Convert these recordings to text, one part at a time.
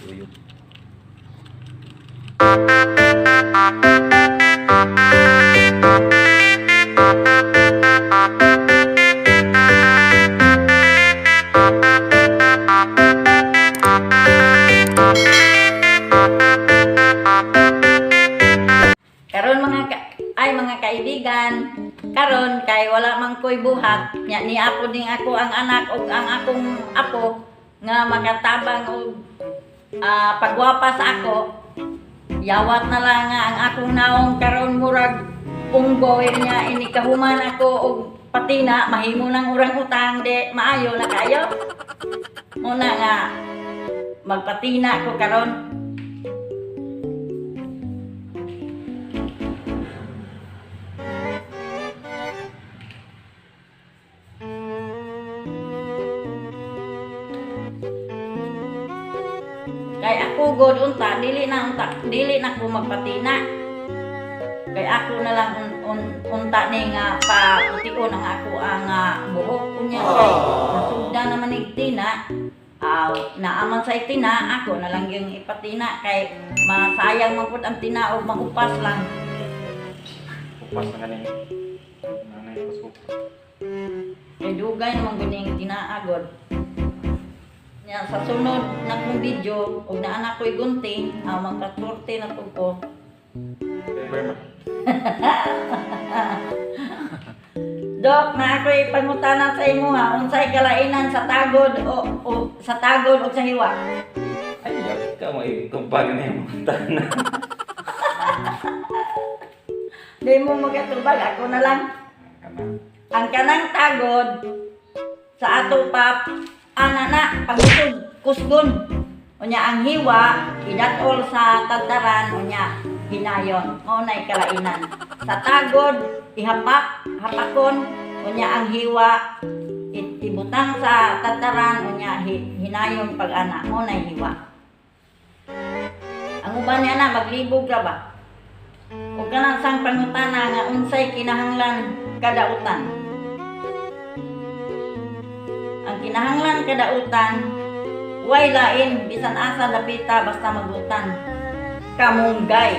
Uyok. Karon mga kaibigan, karon kay wala man koy buhat, nya ni ako ding ako ang anak ug ang akong apo nga makatabang og pagwapa sa ako. Yawat na lang nga ang akong naong karon murag unggoy niya ini kahuman ako og patina mahimo nang urang utang de maayo na kayo. Muna nga magpatina ko karon. Kay ako god unta dili na ko magpatina. Kay ako na lang unta ni nga papution ang ako ang buhok unya kay nasugda naman ig tina. Naaman sa tina ako na lang yung ipatina kay masayang man pud ang tina og makupas lang. Upas na ganing. Nanay pasok. Kay dugay naman guning tinaagod. Nya sa sunod na kong video ug naa na ko'y gunting, magkasorte na to ko. Berma. Dok, na ako'y pangutana sa imo ha, unsay kalainan sa tagod o sa tagod o sa hiwa? Ay, yak ka mo ikumpag na yung tana. Di mo magatubag, ako na lang. Ang kanang tagod sa ato pap na pagusog kusgon. Unya ang hiwa idatol sa tataran unya hinayon. Mao nay kalainan. Sa tagod hapakon unya ang hiwa ibutang sa tataran unya hinayon pag-ana. Mao nay hiwa. Ang uban niya na maglibog ra ba? Ug kanang sang pangutana nga unsay kinahanglan kadautan. Ang kinahanglan kadautan, way lain bisan asa dapita basta magutan. Kamunggay.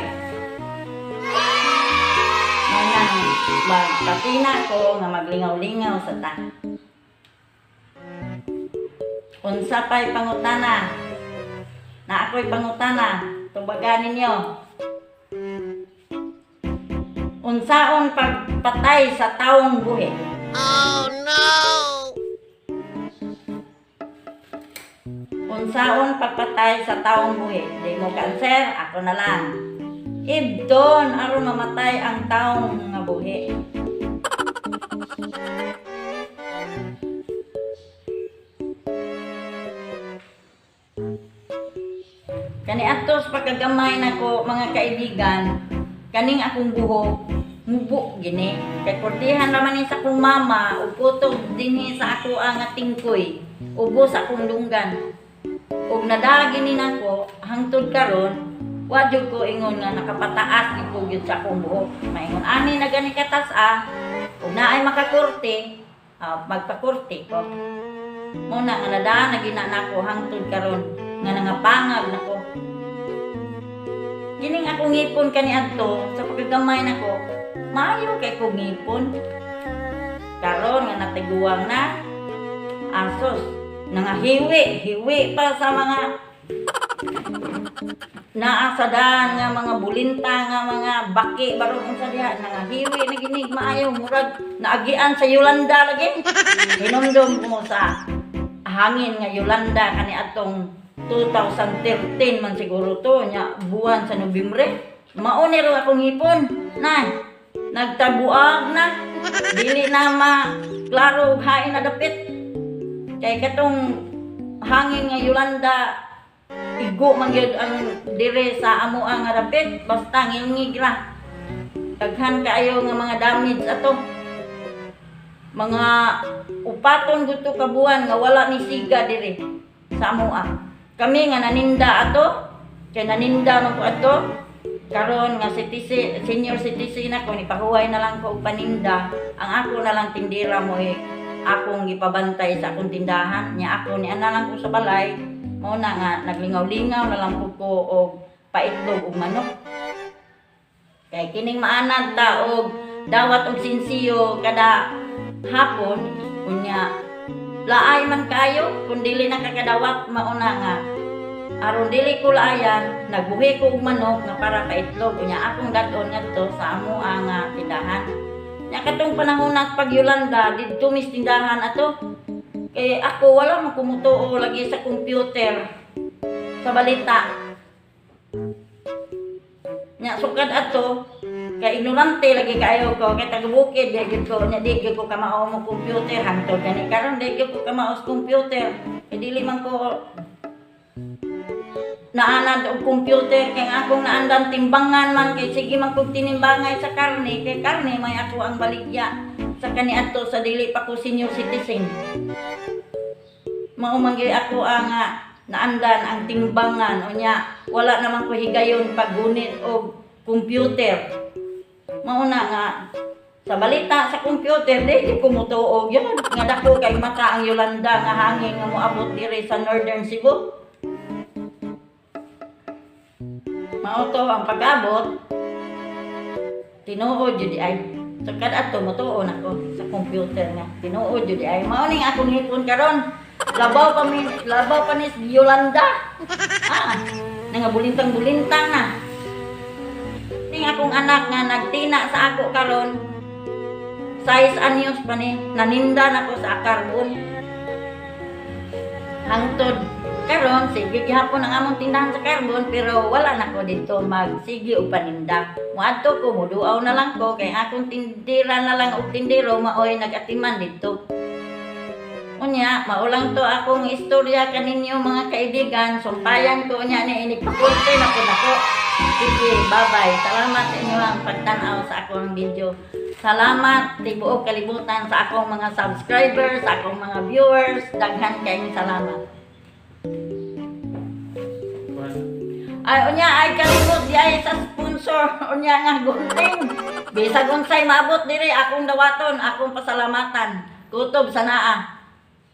Manang magpatina ko nga maglingaw-lingaw sa ta. Unsa pay pangutana? Na ako'y pangutana, tubagan ninyo. Unsaon pagpatay sa taong buhi? Oh no! Unsaon pagpatay sa taong buhi? Di mo kanser, ako na lang. Ibdon aron mamatay ang taong nga buhi. Kani atos pagkagamay nako mga kaibigan, kaning akong buhok mubo gini. Kay portihan naman ni sa akong mama ug putog dinhi sa ako ang tingkoy. Ubos akong lunggan. Ug nadagi ni nako hangtod karon wa jud ko ingon nga nakapataas gito gyud sa akong buhok. Maingon ani na gani katas ug naay makakurte, magpakurte ko. Muna nga nadaan na gina nako hangtod karon nga nangapangag nako. Kining akong ngipon kaniadto sa pagkagamay nako, maayo kay kong ngipon. Karon nga natiguang na asos nangahiwi pa sa mga naasadan nga mga bulinta nga mga baki barong unsa diha nangahiwi na ginig maayo murag naagian sa Yolanda lagi. Hinumdum mo sa hangin nga Yolanda kani atong 2013 man siguro to nya buwan sa Nobyembre. Mao ni ro akong hipon na nagtabuag na dili na klaro ug hain na dapit. Kay katong hangin nga Yolanda igo man gyud ang dire sa amo ang dapit basta ngilngig ra. Daghan kaayo nga mga damage ato. Mga upaton gud to ka buwan nga wala ni siga dire sa amo. Kami nga naninda ato, kay naninda man ko ato. Karon nga senior citizen na ko ni pahuway na lang ko og paninda. Ang ako na lang tindira mo akong gipabantay sa akong tindahan. Nya ako ni ana lang ko sa balay Mao na nga naglingaw-lingaw na lang pud ko og paitlog ug manok. Kay kining maanad ta og dawat og sinsiyo kada hapon unya laay man kayo kun dili na kakadawat mauna nga aron dili ko laayan nagbuhi ko og manok nga para paitlog unya akong dadon ngadto sa amo nga tindahan nya katong panahon at pagyulanda didto mis tindahan ato kay ako wala man kumutuo lagi sa computer sa balita nya sukad ato kay ignorante lagi kayo ko kay taga-bukid di gyud ko nya di gyud ko kamao mo computer hangtod gani karon di gyud ko kamao sa computer kay dili man ko naanad og computer kay akong naandan timbangan man kay sige man kog tinimbangay sa karne kay karne may ako ang baligya sa kaniadto sa dili pa ko senior citizen mao man gyud ako ang naandan ang timbangan unya wala naman ko higayon paggunit og computer mauna nga sa balita sa computer di ko mutuog yun nga dako kay mata ang Yolanda nga hangin nga moabot diri sa Northern Cebu mao to ang pag-abot tinuod jud ay so kada ato mutuon ako sa computer nga tinuod jud ay mao ning akong hipon karon labaw pa ni Yolanda nga bulintang-bulintang na ning akong anak nga nagtina sa ako karon 6 anyos pa ni naninda na ko sa karbon hangtod karon sige gihapon ang among tindahan sa karbon pero wala na ko dito magsige og paninda moadto ko muduaw na lang ko kay akong tindira na lang og tindero maoy nagatiman dito unya maulang to akong istorya kaninyo mga kaibigan sumpayan ko unya ni inipakunti na ko nako. Sige, bye-bye. Salamat sa inyo ang pagtanaw sa akong video. Salamat tibuok kalibutan sa akong mga subscribers, sa akong mga viewers. Daghan kayong salamat. Ay, unya ay kalimot di ay sa sponsor. Unya nga gunting. Bisag unsay maabot diri akong dawaton, akong pasalamatan. Kutob sa naa.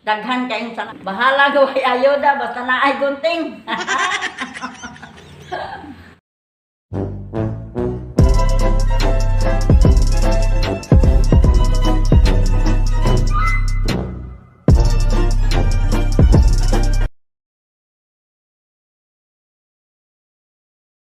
Daghan kayong salamat. Bahala gaway ayoda basta naay gunting.